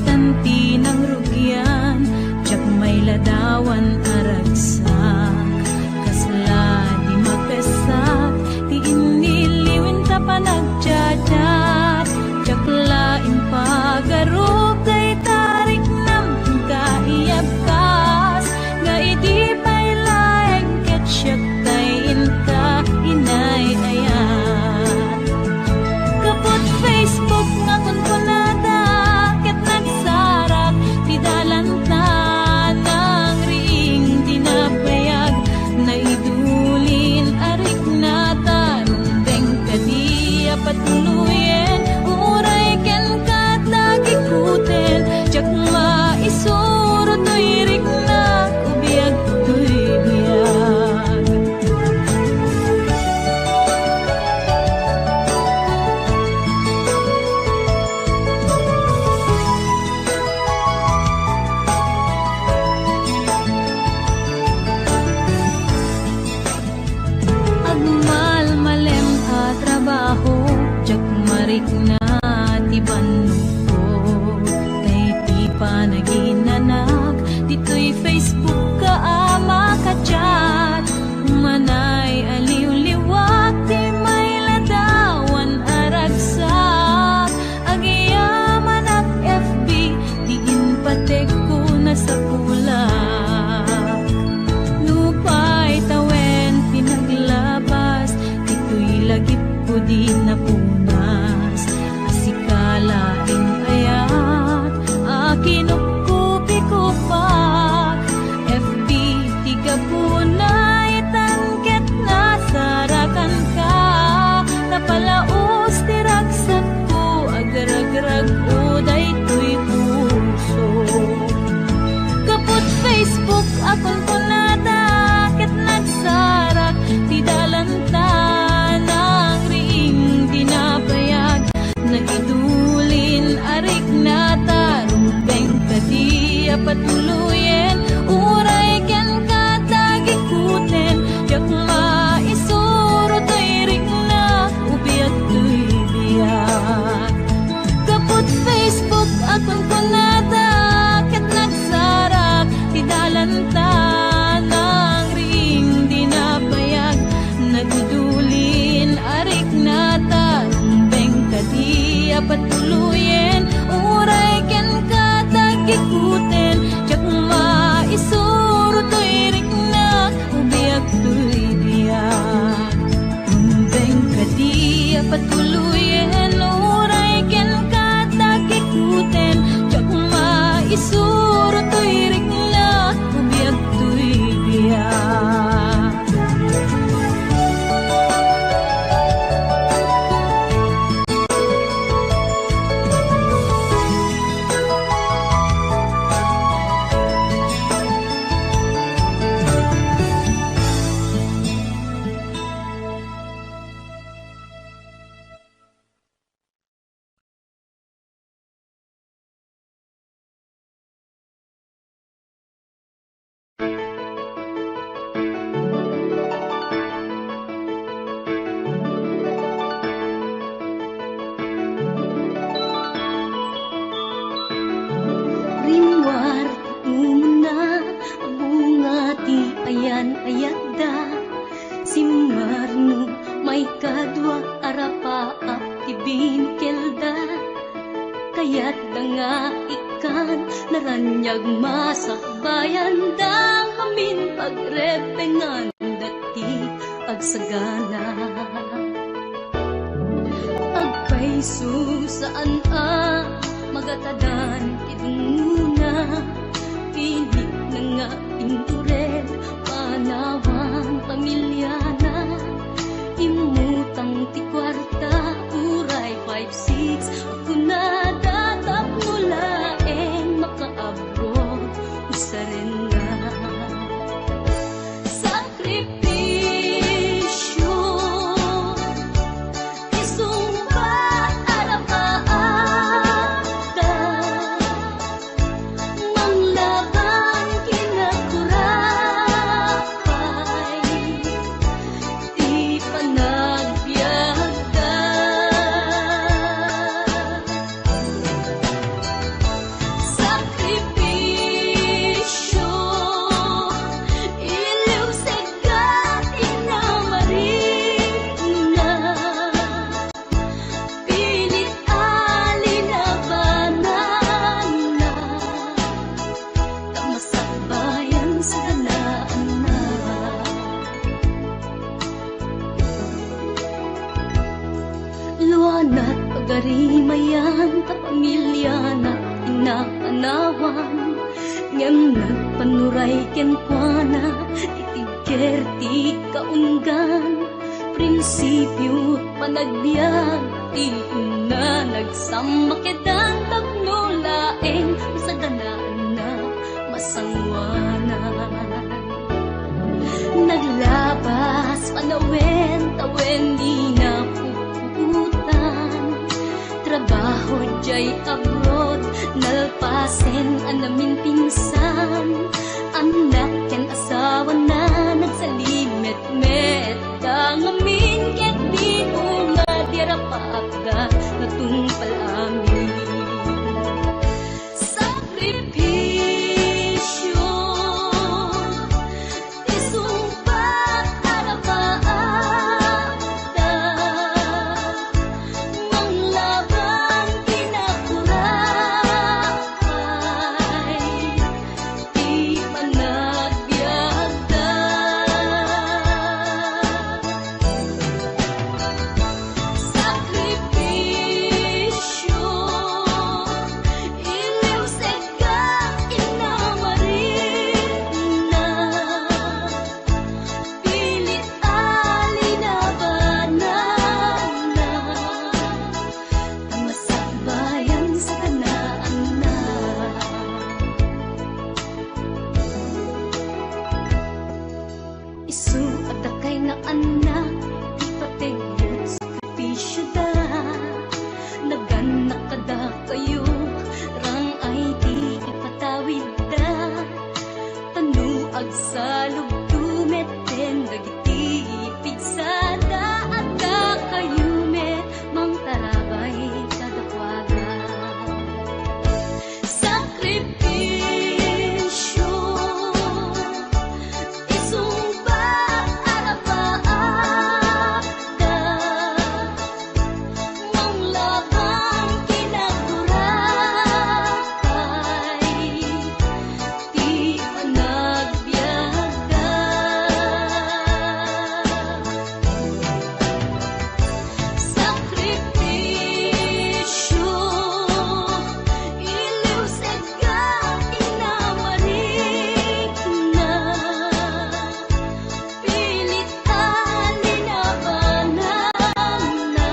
tanti ng rugyan, tsak may ladawan aragsak, kasla di mapesak, di iniliwin ta panagjadat, tsak lain pagarup day tarik nam kaiyabkas, nga idi pay laeng ketsyat tayin ka inay ayat. Kapot Facebook nga kunkunada, ket nagsarak ti dalanta ng ring dinabayag, naidulin arik nata rumbeng kadiya patuluyen, uray ken katagikuten, jak maisuro to'y rik na ubiyag to'y biyag. Agmal malem a trabaho, jak marik na ti banko, tay ti panaginanak, dito'y Facebook ka ama ka-chat, manay aliw-liwat, ti may ladawan aragsak, agiyaman at FB, di inpatek ko na sa kulak. Lupay tawen pinaglabas, dito'y lagip ko di napunas, asikalain ayat, akinupkupi ko pa, FB tiga punay tangket na sarakan ka, napalaos tiragsat ko, agaragrag uday to'y puso. Kapot Facebook akon kunada, ket nagsarak ti dalanta ng ring dinabayag, naidulin arik nata rumbeng kadiya patuluyen, uray ken katagikuten, jak maisuro to'y rik na ubiyag to'y biyag. Kapot Facebook akon kunada, ket nagsarak ti dalanta ng ring dinabayag, nagudulin arik nata rumbeng kadiya patuluyen, uray ken katagikuten, jak maisuro to'y rik na ubiyag to'y biyag. Rumbeng kadiya patuluyen, uray ken katagikuten, jak maisuro to'y rik na ubiyag to'y biyag. Rimwar umuna bunga ti ayan ayadda, simmarno may kadwa arapa at ti binkelda, kayat da nga ikan naranyag masakbayan da amin pagrepengan dati agsagana. Agpaiso saan magatadan idunguna, pilit na nga indured panawang pamilyana, imutang ti kwarta uray 5-6, ako na datap mula makaabot usarin nga. Sakripisyo isumbat arapaan, ngem nagpanuray ken kuana titigger ti kaunggan prinsipyo panagbiag ti na nagsamakedan tapno laeng sa ganaan na masangwanan naglabas panawen tawen di na puputan trabaho jay abroad nalpasen anamin pinsan anak ken asawa na nagsalimet-met dangamin ket di nga dirapagda natumpal amin sakripisyo isumpat arapaagda manglaban kinakurakay di panagbiagda sakripisyo iliw seka inamarin na pilit alinabanan na tamasakbayan sa kanaan na isu at akay na anak ipategot sakripisyo da naganak kada kayo rang ay di ipatawid da tanuag sa lugdumet ten dagiti pigsada at da kayo met mang tarabay kadakwaga sakripisyo isumbat arapaagda manglaban kinakurakay di panagbiagda sakripisyo iliw seka inamarik na pilit alinabanan na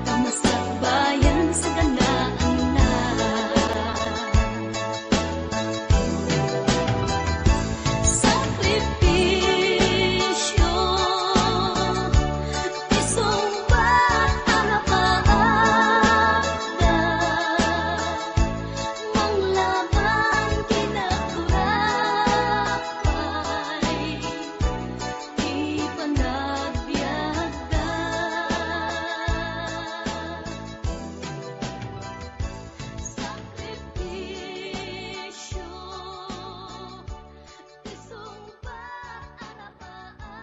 tamasakbayan sa ganaan na sakripisyo isumbat arapaagda manglaban kinakurakay di panagbiagda sakripisyo isumbat arapaagda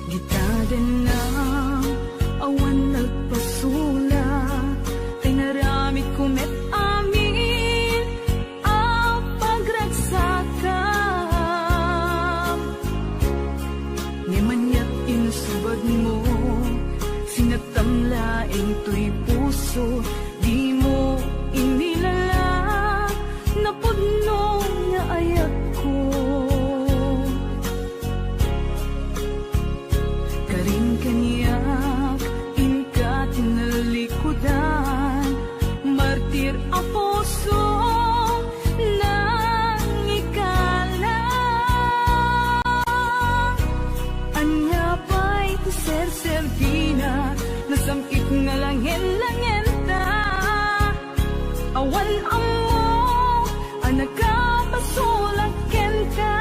Gitaden na awan nagpasula kay naramid kumet amin ang pagragsakam ni manyat insubad mo sinatamlaeng to'y puso di mo inilala na pudno nga ayat ko karin kaniyak inka tinalikudan martir ang puso nang ikala anya pa'y ser servina nasamkit nga langin-langin ta awan amo ang nagkapasulat kenta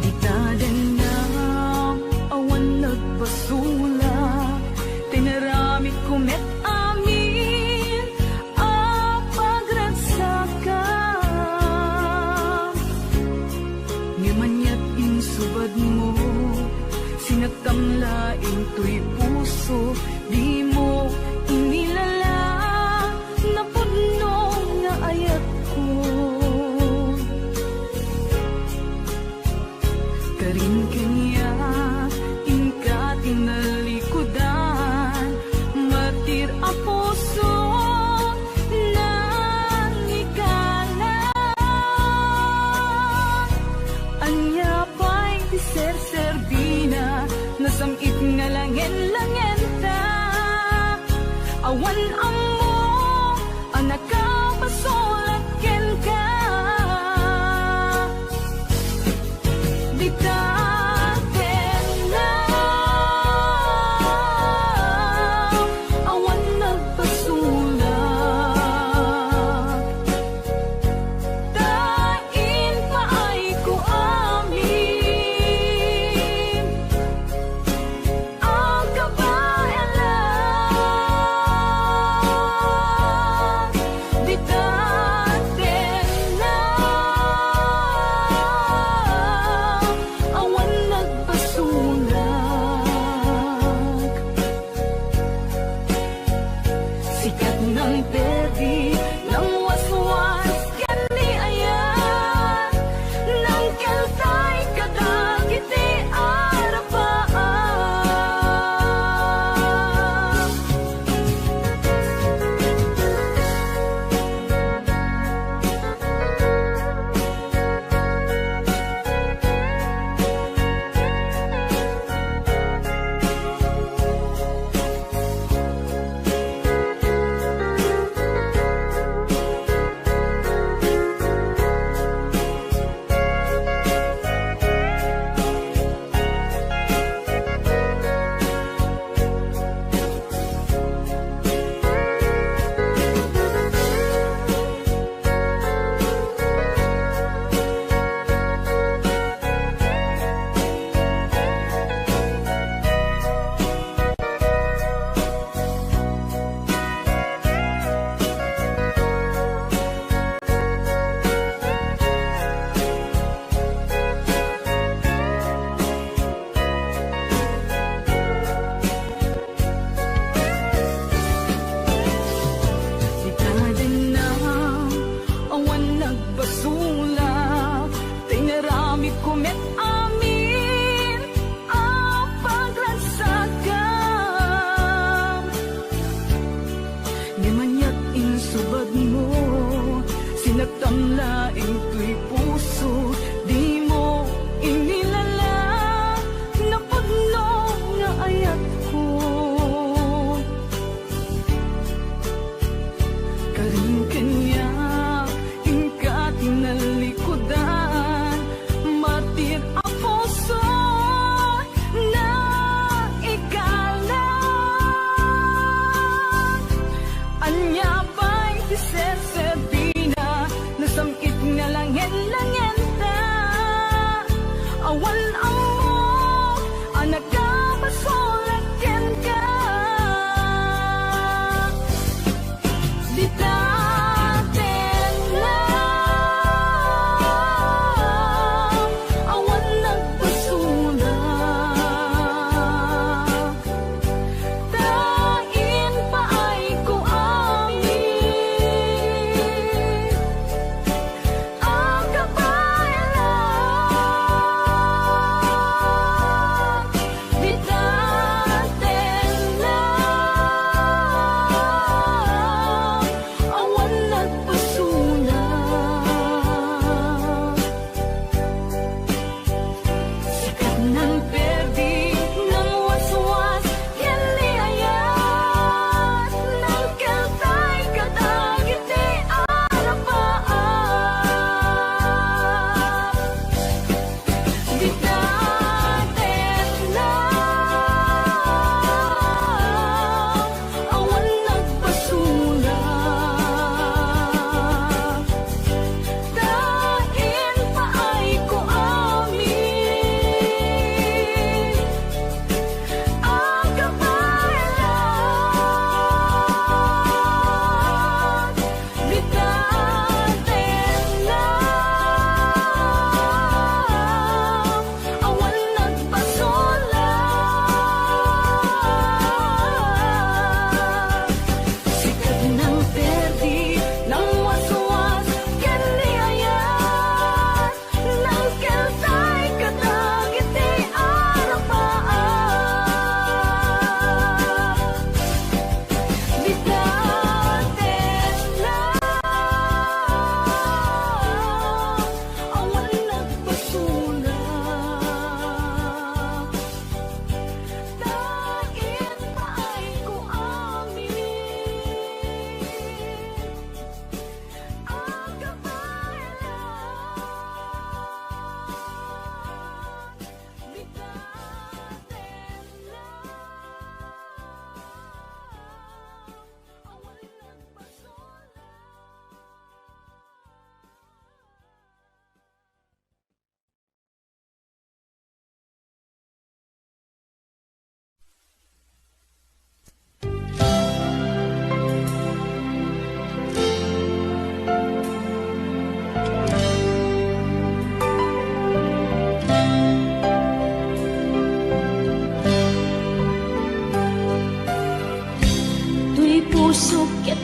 Gitaden na awan nagpasula tinara tamlain to'y puso, di mo inilala na puno nga ayat ko. Karin kanya inka tinalikudan, matir a puso nang ikala. Anya pa'y di ser-serbina, nasamit nga langen-langen ta. Awan amo, anak ka pasulaken ka. Di taken na, awan nagpasulat. Tain pa ay ko amin, ang kabaelan.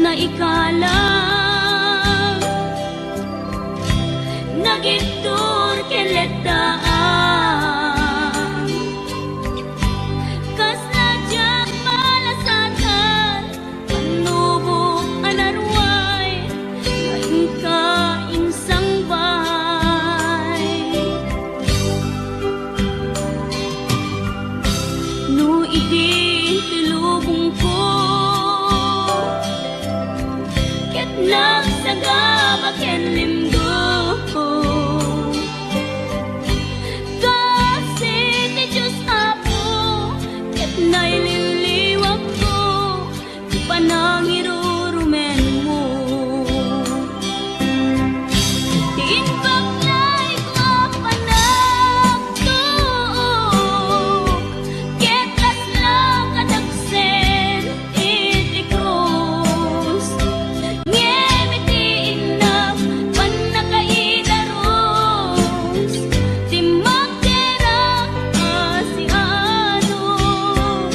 na ikalang nagitur keletaan kas najak malasatan panubok anarway kain ka insang bahay no idi tilubong ko ket nagsagabak ken limdo kasi ti Diyos Apo ket naililiwag ko ti panangirurumen mo ti inbaklay ko panagtuok ket laslang kadagsen iti krus ngem iti inap panakaidaros ti magdera si anos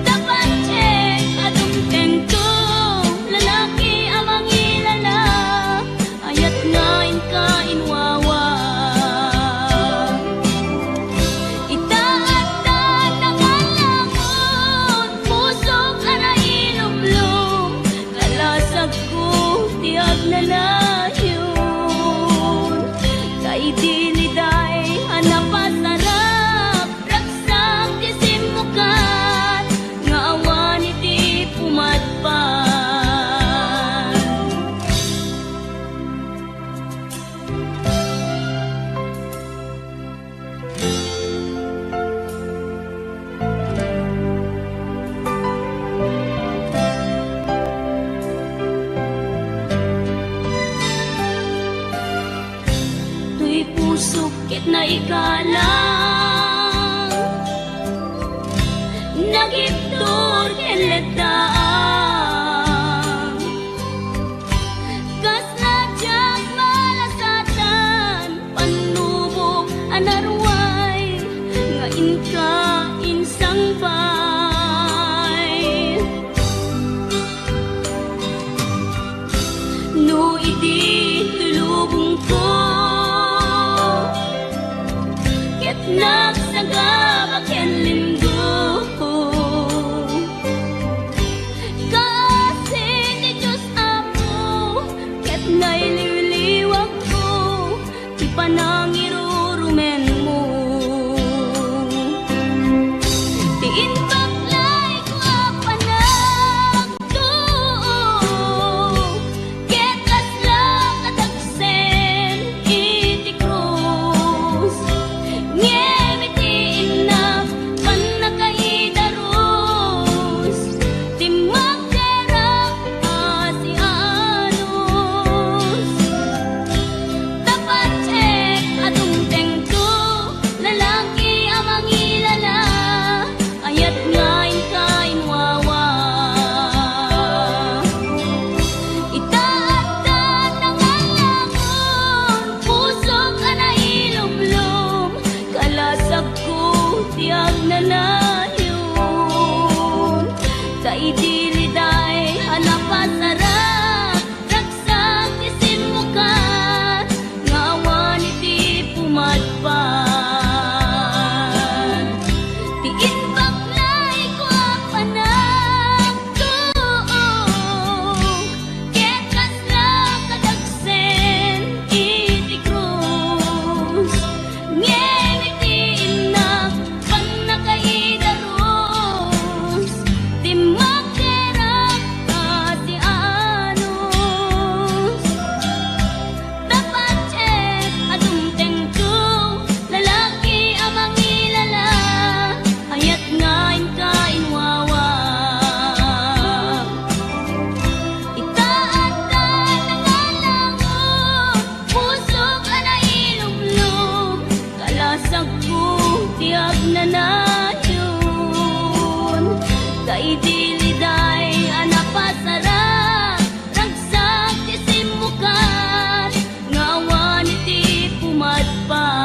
dapat check adong tengko lalaki amang ilala ayat ngain ka inwawa itaatan nangalangon pusok ana ilumlum kalasag ko tiag na layon kay diliday hanapasarap raksak ti simukan nga awan iti pumatpan tuy pusok ket na ikalang nagiptur keletaan kas najak malasatan panubok anarway nga inka insang bay no idi tulubong ko ket nagsagabak ken linggo kasi ti Diyos Apo ket naililiwag ko ti panangirurumen mo ti inbaklay ko panagtuok ket laslang kadagsen iti krus ngem iti inap panakaidaros ti magdera si anos dapat check adong tengko lalaki amang ilala ayat ngain ka inwawa itaatan nangalangon pusok ana ilumlum kalasag ko tiag na layon kay diliday hanapasarap raksak ti simukan nga awan iti pumatpan ti inbaklay ko panagtuok ket laslang kadagsen iti krus ngem iti inap panakaidaros ti magdera si anos dapat check adong tengko lalaki amang ilala ayat ngain ka inwawa itaatan nangalangon pusok ana ilumlum kalasag ko tiag na layon kay diliday hanapasarap raksak ti simukan nga awan iti pumatpan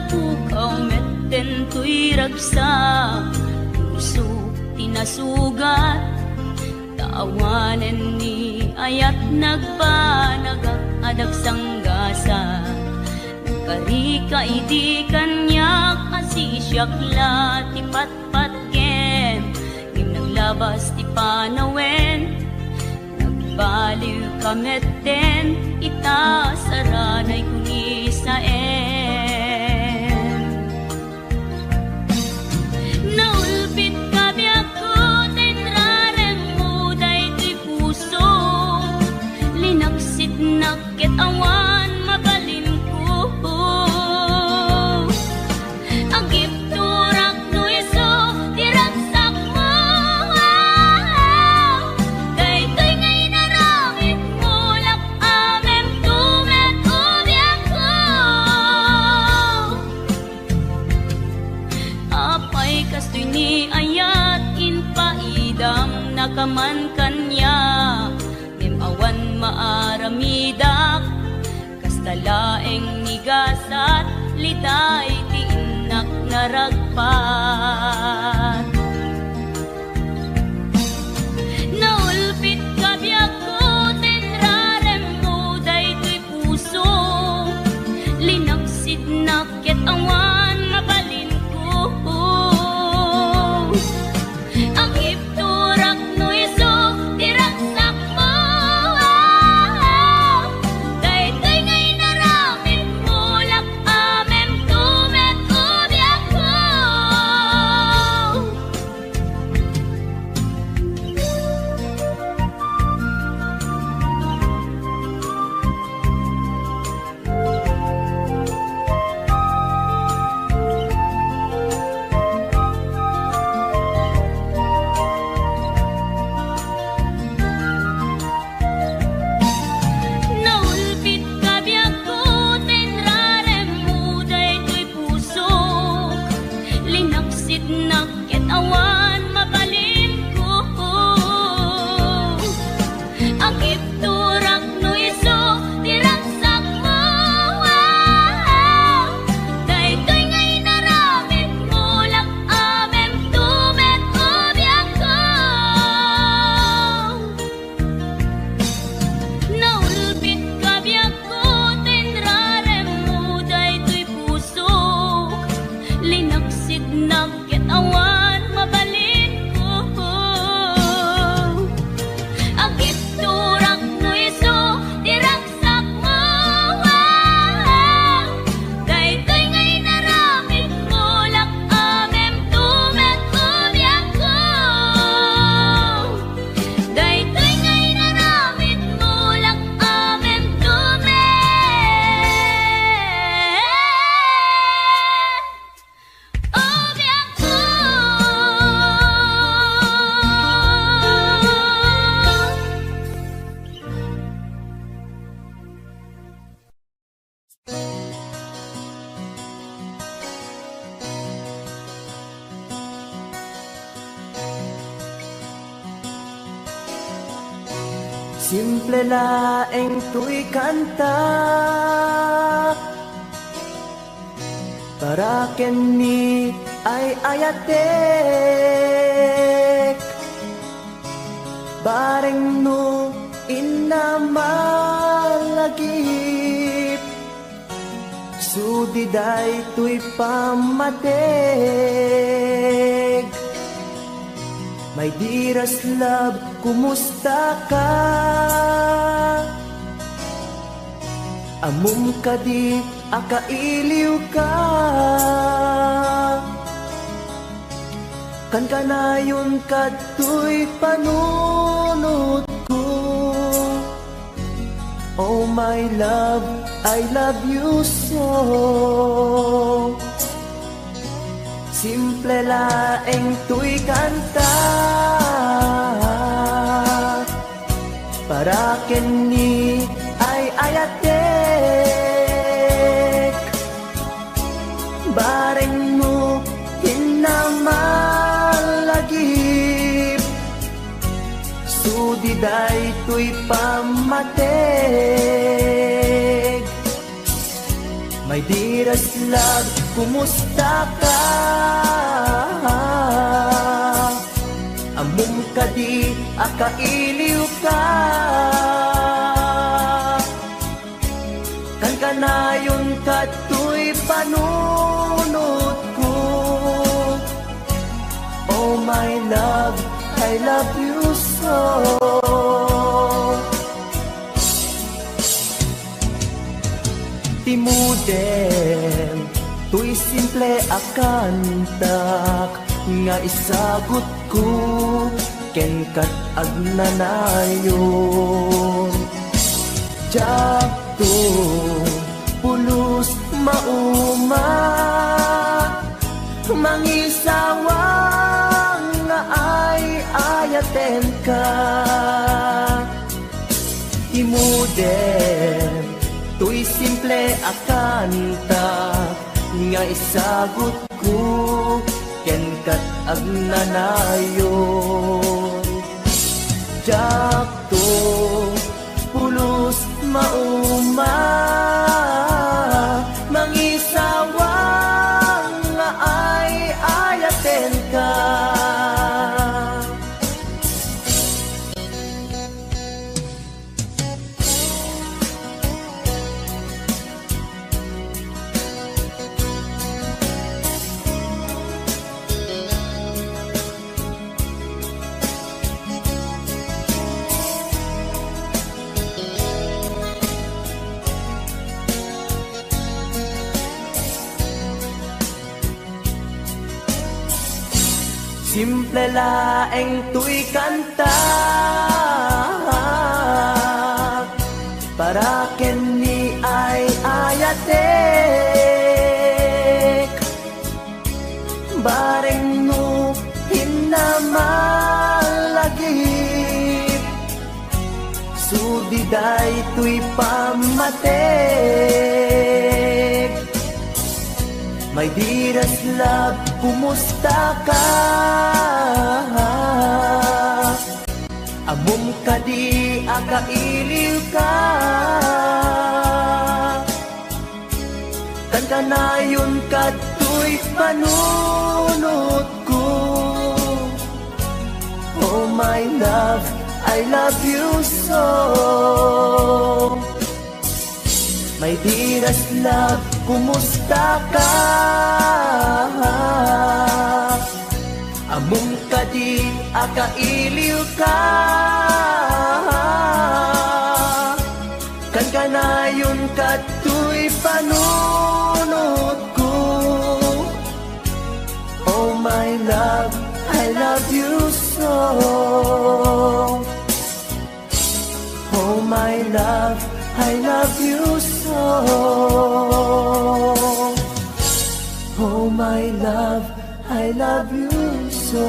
pukaw metten tuy ragsa, puso tinasugat, taawanen ni ayat nagpanagak adag sanggasa. Karika iti kanyak asisyak la ti patpatken, ngim naglabas ti panawen, nagbaliw kametten, ita saranay kuni saen. Naulpit kabiyak ko, tenrarem mo day ti puso, linaksit nakit awan mabalin ko. Agip turak no iso, tiragsak mo. Daytoy ngay naramit mo, lak amem tumet ubiyak ko. Apay kastoy ni ayat, inpaidam nakaman kanya, awan maaramidak, kastalaeng nigasat, litay ti inak naragpat. Naulpit kabiyak ko, tenrarem mo daytoy puso, linaksid nakit awan mabalin ko. Ang ipturak no iso, tiragsak mo. Daytoy ngay naramit mo, lak amem tumet ubiyak ko. Naulpit kabiyak ko, tenrarem mo daytoy puso, linaksit nakit awan mabalin ko. Ang ipturak no iso, tiragsak mo. Daytoy ngay naramit mo, lak amem tumet ubiyak ko. Naulpit kabiyak ko, tenrarem mo daytoy puso, linaksid nakit awan mabalin ko. Agip turak no iso, tiragsak mo. Daytoy ngay naramit mo, lak amem tumet ubiyak ko. Daytoy ngay naramit mo, lak amem tumet ubiyak ko. Simple laeng tuy kanta, para kenni ay ayatek, bareng no inamalagip, sudiday tuy pamateg. My dearest love, kumusta ka? Amum ka di, akailiw ka. Kan kanayon ka tuy panunod ko. Oh my love, I love you so. Simple laeng tuy kanta, para kenni ay ayatek, bareng mo hinamalagip, sudiday tuy pamateg. My dearest love, kumusta ka? Amum ka di, akailiw ka. Kan kanayon kato'y panunod ko. Oh my love, I love you so. Timuden, tuy simple akantak, nga isagot ko, ken kat agnanayon. Jakto, pulos mauma, mangisawang nga ay ayaten ka. Timuden, tuy simple akanta, nga isagot ko, ken kat agnanayon. Jakto, pulos mauma, mangisawang nga ay ayaten ka. Simple laeng tuy kanta, para ken ni ay ayatek. Bareng no hinamalagip, sudiday tuy pamatek. My dearest love, kumusta ka? Amum ka di, akailiw ka. Kan kanayon kato'y panunod ko. Oh my love, I love you so. My dearest love, kumusta ka? Amum ka di, akailiw ka. Kan kanayon kato'y panunod ko. Oh my love, I love you so. Oh my love, I love you so. Oh my love, I love you so.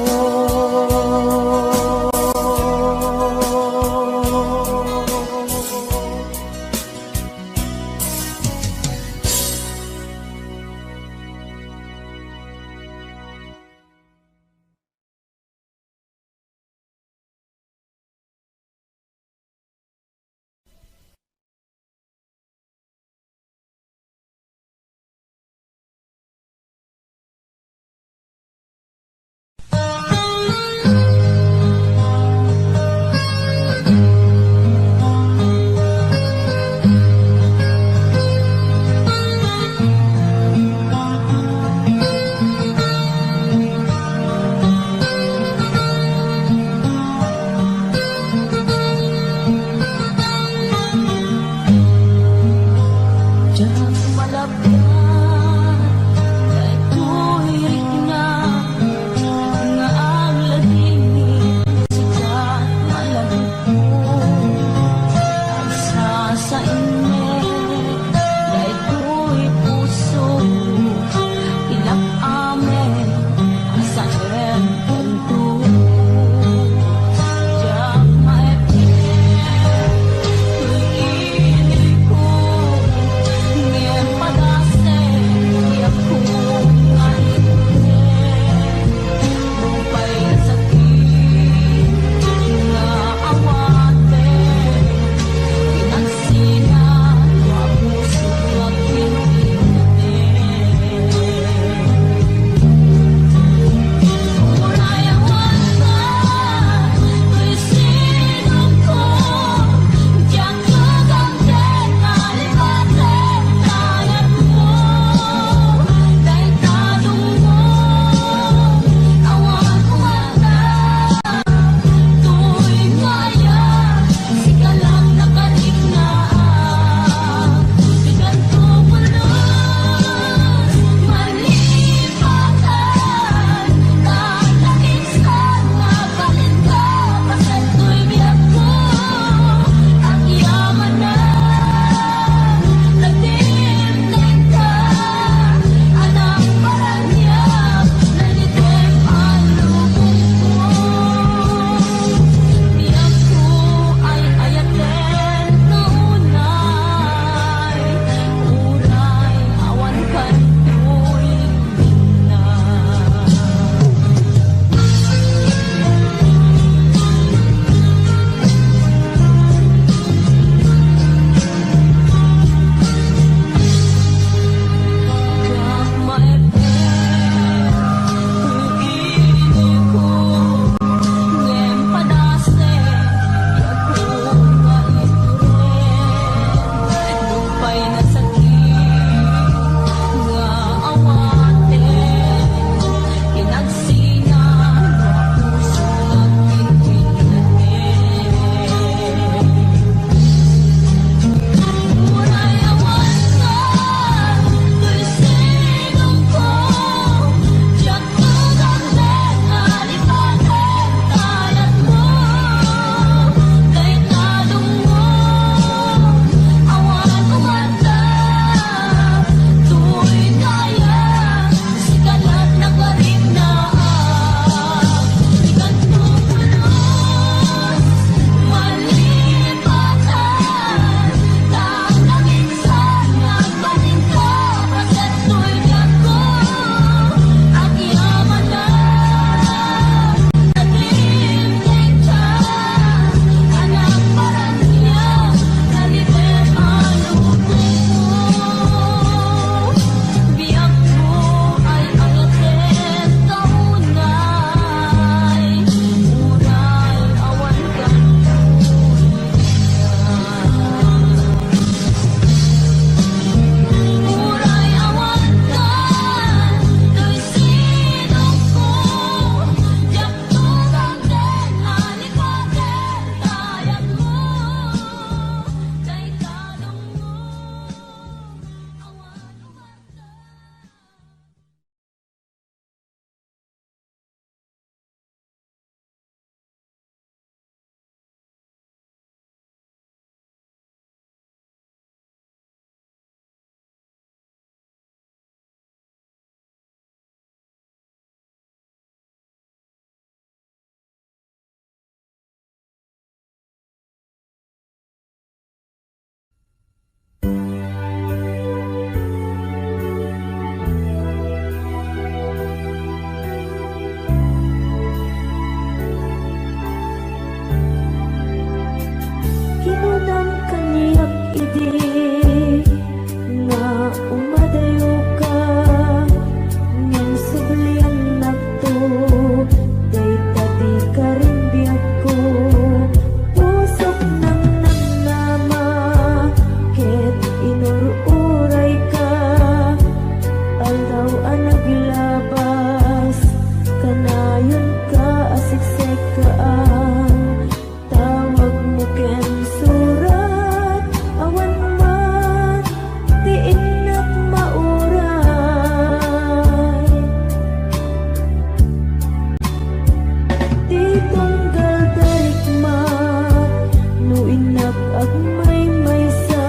agmay may sa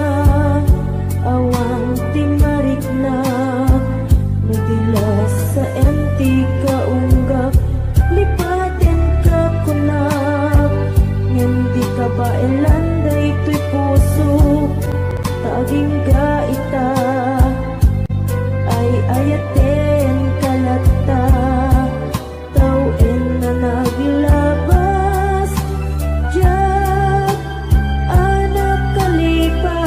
awang timarik na nagdilas sa empty kaunggap lipaten ka kunap ngan di ka ba elanday to'y puso taging gaita ay ayaten kalata tawin na naglabas diyan anak kalipas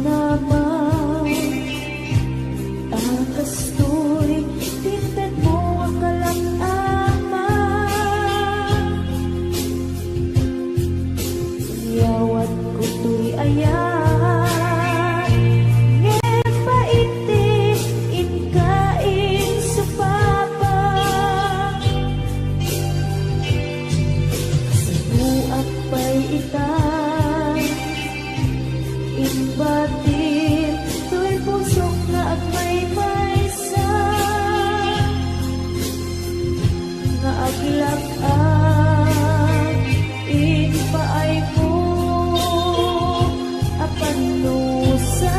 naman. Kastoy, tinted mo ang kalang-aman. Yawat ko to'y ayan, ngepaiti, inkain sa papa. Kasabuak pa'y itan, imbatin, to'y pusok na at may maysa. Nga aglak-ak, inpaay mo, apanusa.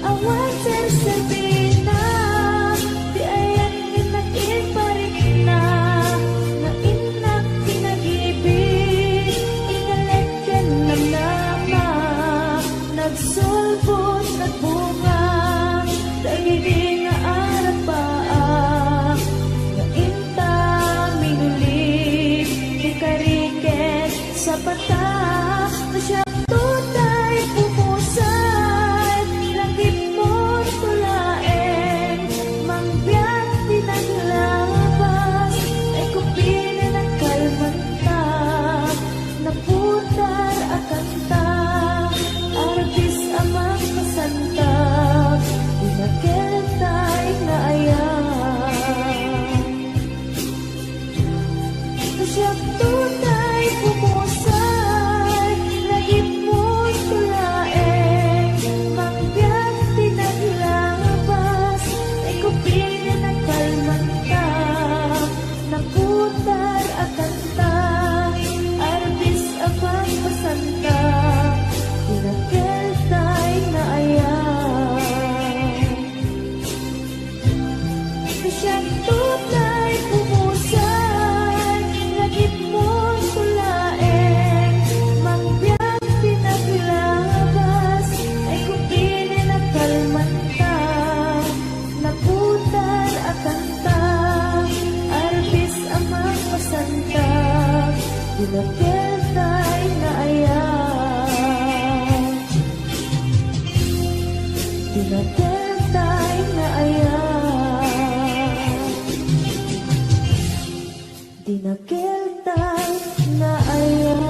Awan sersabina, di ayan inakin parik na, na inak pinag-ibig, ingalekyan ng nama, nagsulbot, nagbunga, dahil nga arapaa, nga inta, minulit, di kariket sa pata, na siyang tunay pumusay, langit mo tulain, mangbiyak pinaglabas, ay kupili ng kalmanta, naputar akanta, arabis amang kasanta, pinakiltay na ayan. Na siyang tunay pumusay, langit mo tulain, mangbiyak pinaglabas, ay kupili ng kalmanta, naputar akanta, arbis abang pasanta, pinakiltay na ayan. Na siyang tunay pumusay, langit mo tulain, mangbiyak pinaglabas, ay kupili ng kalmanta, naputar akanta, arbis amang pasanta, pinakiltay na ayan. Pinakiltay na ayan. Pinakiltay na ayan.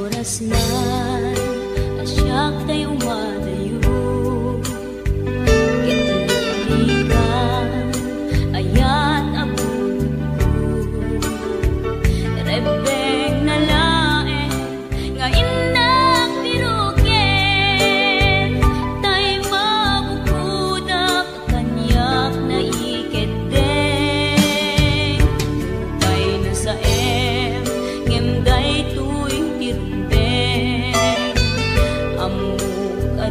oras na asyak tayo umadayo. Kitiligan ayat abot ko. Rebeng na laeng nga indak pirugen. Tay mabukudak kanyak na iketeng. Tay na sa ngem day tuwing tirumbeng. Amok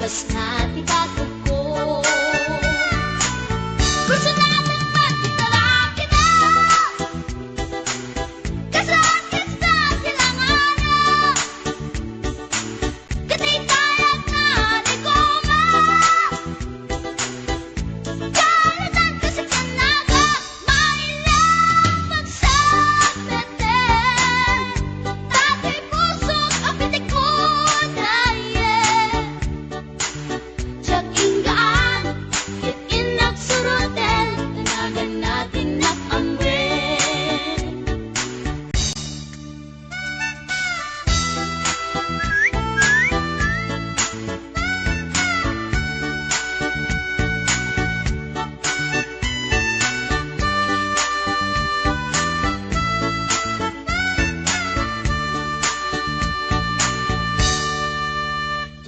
Kas na titagod ko. Gusto natin magtitalaki na, kasakit sa silanganan. Katay tayag na di koma, kalatan kasi kanaga. Mailang magsabete, tatay puso't apitik ko daye. Tsak inggaan, hitin nagsurutel, tanagan natin nakamwe.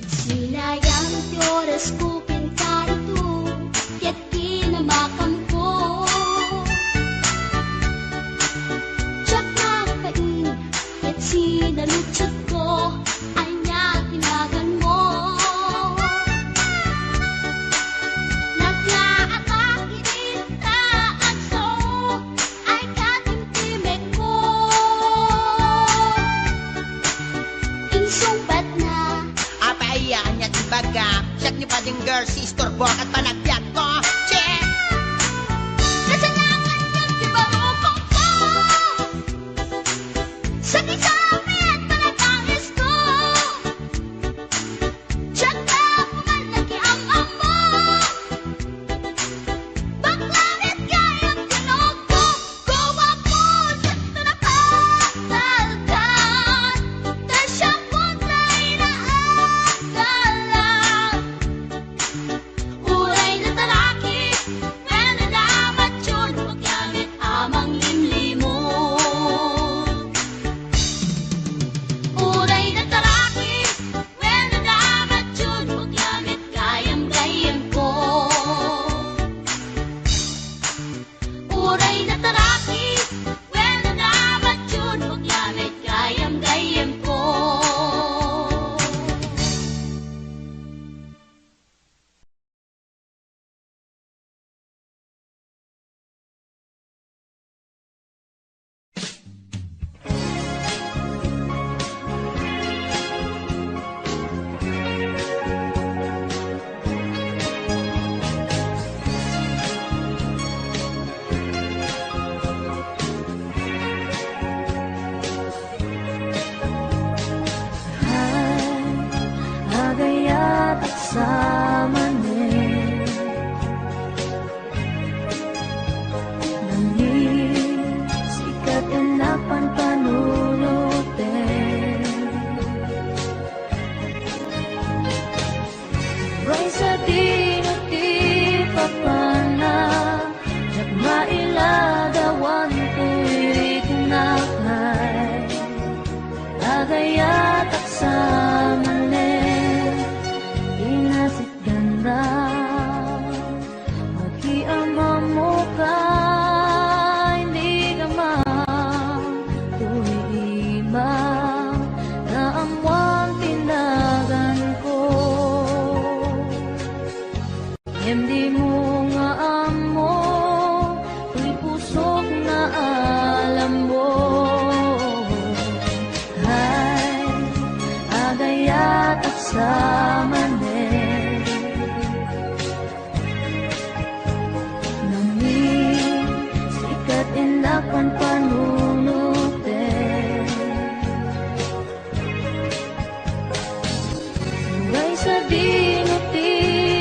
Sinayang ti oras ko pinkarito, ket kinamakam ko. Tsak nakain, ket sinalutsot ko, anya tinagan mo. Naglaatang inita at so, ay katimtimek ko. Insumbat na, Apayaan niya tibaga, siyak ni pading girl, si istorbo at panagbiag ko. Check! kasalangan yung tibarupong ko. Sa kisabi at panatangis ko, tsak na pumalaki ang amo. Baklavit kayang tinog ko, gawa po sa tunakatalkan. Tasyang puntay na agalan. Uray na talaki, when nalamat yun, paggamit amang limlimon. Uray na talaki, when nalamat yun, paggamit gayam-gayam ko. Uray na talaki, when nalamat yun, paggamit gayam-gayam ko. Agayat at samanin, nangin sikat enapan panunutin. Ray sa dinuti papana, jak mailagawan tuwid na kay. Agayat at samanin, inasit ganda, magkiama mo ka, hindi ka tuwiba, na amwang tinagan ko. Hindi mo nga amo, tuy pusok na alam mo. Hay, agayat at samanin, nangin sikat inapan panunutin. Uray sa dinuti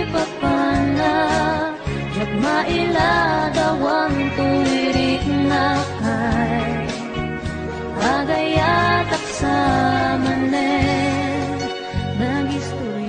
papana, jak mailagawang tuwirik na kay. Agayat at samanin, nagistorya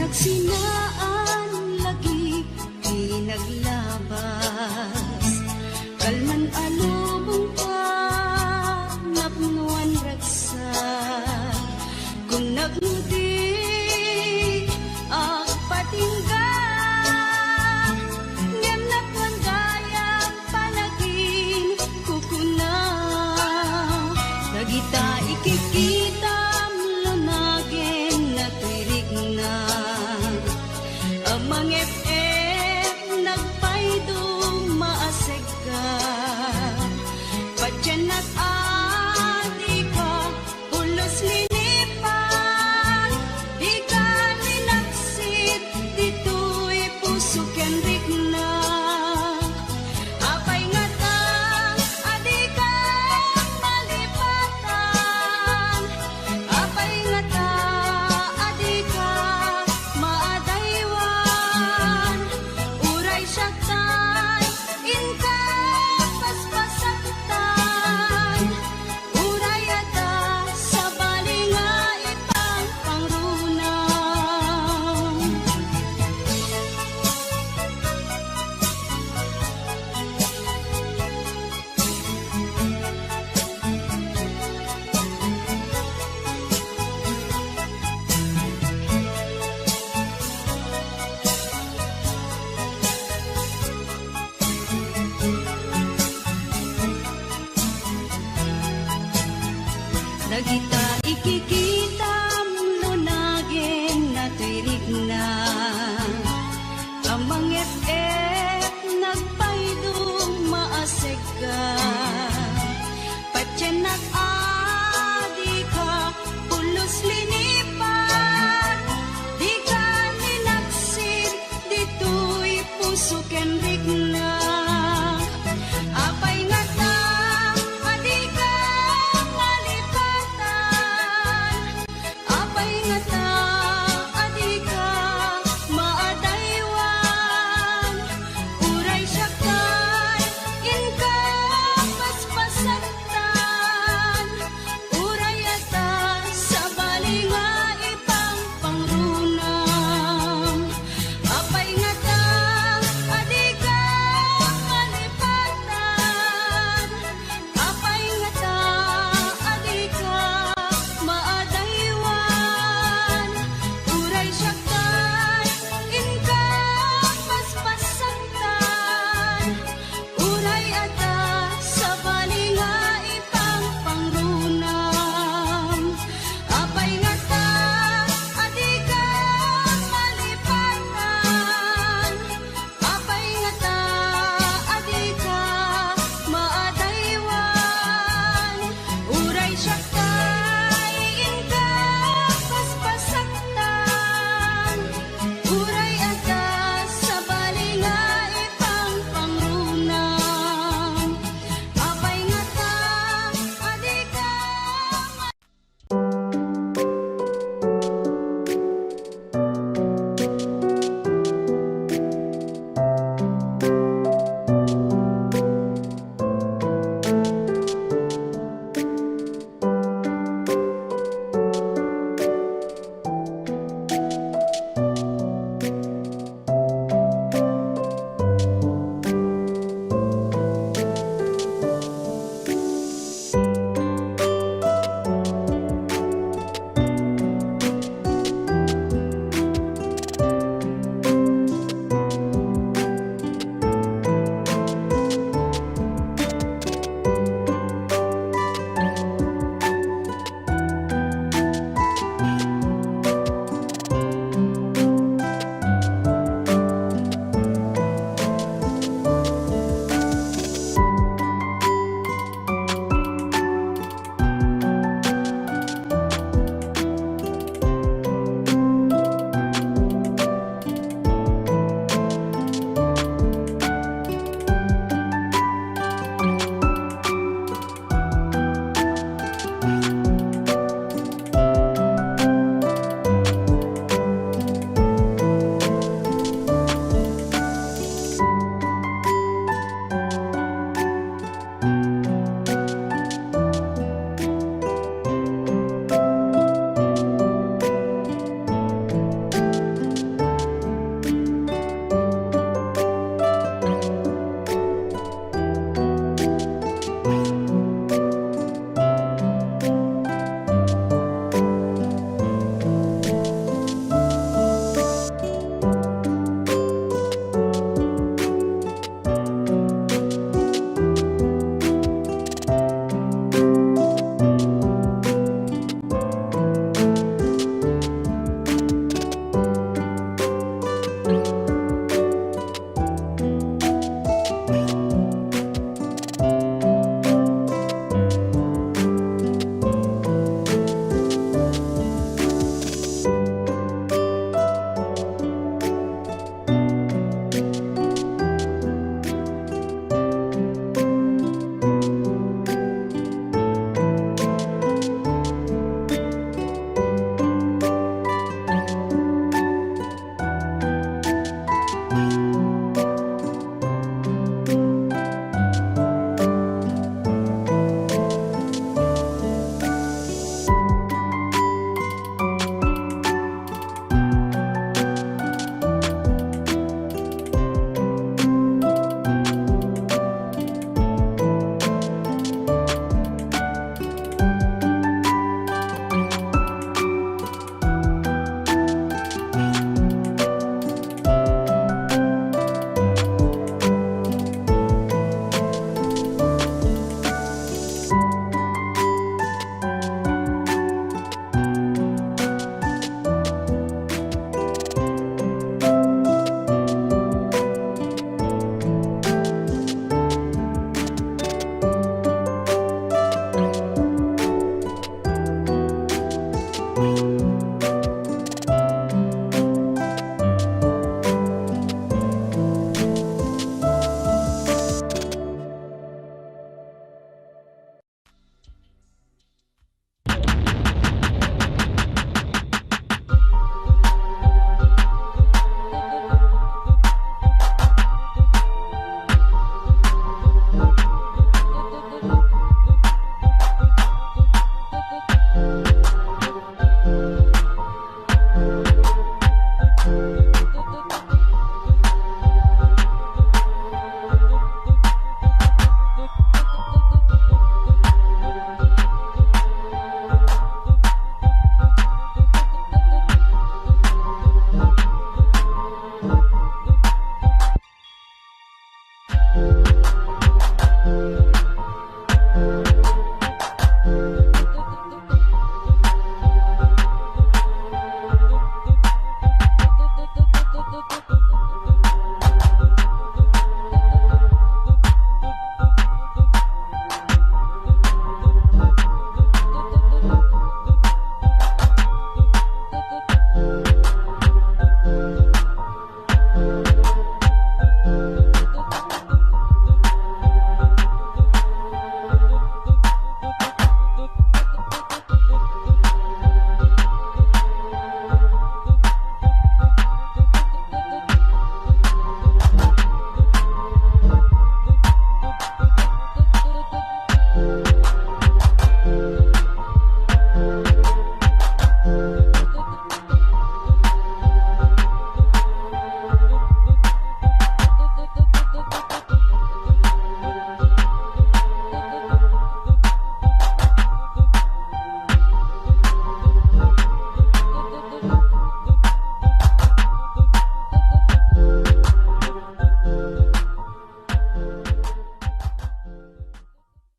Pag sinabi